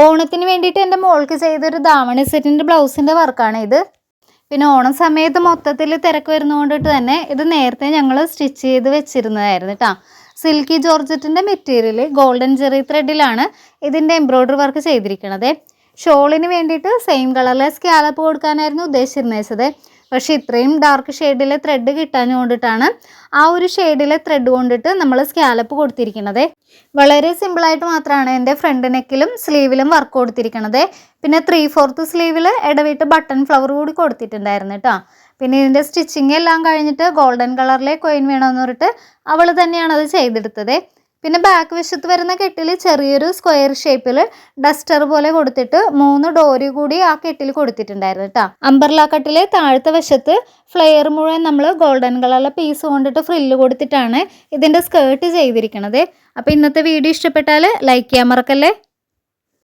ഓണത്തിന് വേണ്ടിയിട്ട് എൻ്റെ മോൾക്ക് ചെയ്തൊരു ധാവണി സെറ്റിൻ്റെ ബ്ലൗസിൻ്റെ വർക്കാണ് ഇത്. പിന്നെ ഓണം സമയത്ത് മൊത്തത്തിൽ തിരക്ക് വരുന്നതുകൊണ്ടിട്ട് തന്നെ ഇത് നേരത്തെ ഞങ്ങൾ സ്റ്റിച്ച് ചെയ്ത് വെച്ചിരുന്നതായിരുന്നു കേട്ടോ. സിൽക്കി ജോർജറ്റിൻ്റെ മെറ്റീരിയൽ ഗോൾഡൻ ജെറി ത്രെഡിലാണ് ഇതിൻ്റെ എംബ്രോയ്ഡറി വർക്ക് ചെയ്തിരിക്കുന്നത്. ഷോളിന് വേണ്ടിയിട്ട് സെയിം കളറിലെ സ്കാലപ്പ് കൊടുക്കാനായിരുന്നു ഉദ്ദേശിച്ചിരുന്നത്. പക്ഷേ ഇത്രയും ഡാർക്ക് ഷെയ്ഡിലെ ത്രെഡ് കിട്ടാൻ കൊണ്ടിട്ടാണ് ആ ഒരു ഷെയ്ഡിലെ ത്രെഡ് കൊണ്ടിട്ട് നമ്മൾ സ്കാലപ്പ് കൊടുത്തിരിക്കുന്നത്. വളരെ സിമ്പിളായിട്ട് മാത്രമാണ് എൻ്റെ ഫ്രണ്ട് നെക്കിലും സ്ലീവിലും വർക്ക് കൊടുത്തിരിക്കുന്നത്. പിന്നെ 3/4 സ്ലീവിൽ ഇടവിട്ട് ബട്ടൺ ഫ്ലവർ കൂടി കൊടുത്തിട്ടുണ്ടായിരുന്നു കേട്ടോ. പിന്നെ ഇതിൻ്റെ സ്റ്റിച്ചിങ് എല്ലാം കഴിഞ്ഞിട്ട് ഗോൾഡൻ കളറിലെ കോയിൻ വേണമെന്ന് പറഞ്ഞിട്ട് അവൾ തന്നെയാണ് അത് ചെയ്തെടുത്തത്. പിന്നെ ബാക്ക് വശത്ത് വരുന്ന കെട്ടിൽ ചെറിയൊരു സ്ക്വയർ ഷേപ്പിൽ ഡസ്റ്റർ പോലെ കൊടുത്തിട്ട് 3 ഡോറി കൂടി ആ കെട്ടിൽ കൊടുത്തിട്ടുണ്ടായിരുന്നു കേട്ടോ. അംബർല കട്ടിലെ താഴത്തെ വശത്ത് ഫ്ലെയർ മുഴുവൻ നമ്മൾ ഗോൾഡൻ കളറിലെ പീസ് കൊണ്ടിട്ട് ഫ്രില്ല് കൊടുത്തിട്ടാണ് ഇതിൻ്റെ സ്കേർട്ട് ചെയ്തിരിക്കുന്നത്. അപ്പോൾ ഇന്നത്തെ വീഡിയോ ഇഷ്ടപ്പെട്ടാൽ ലൈക്ക് ചെയ്യാൻ മറക്കല്ലേ.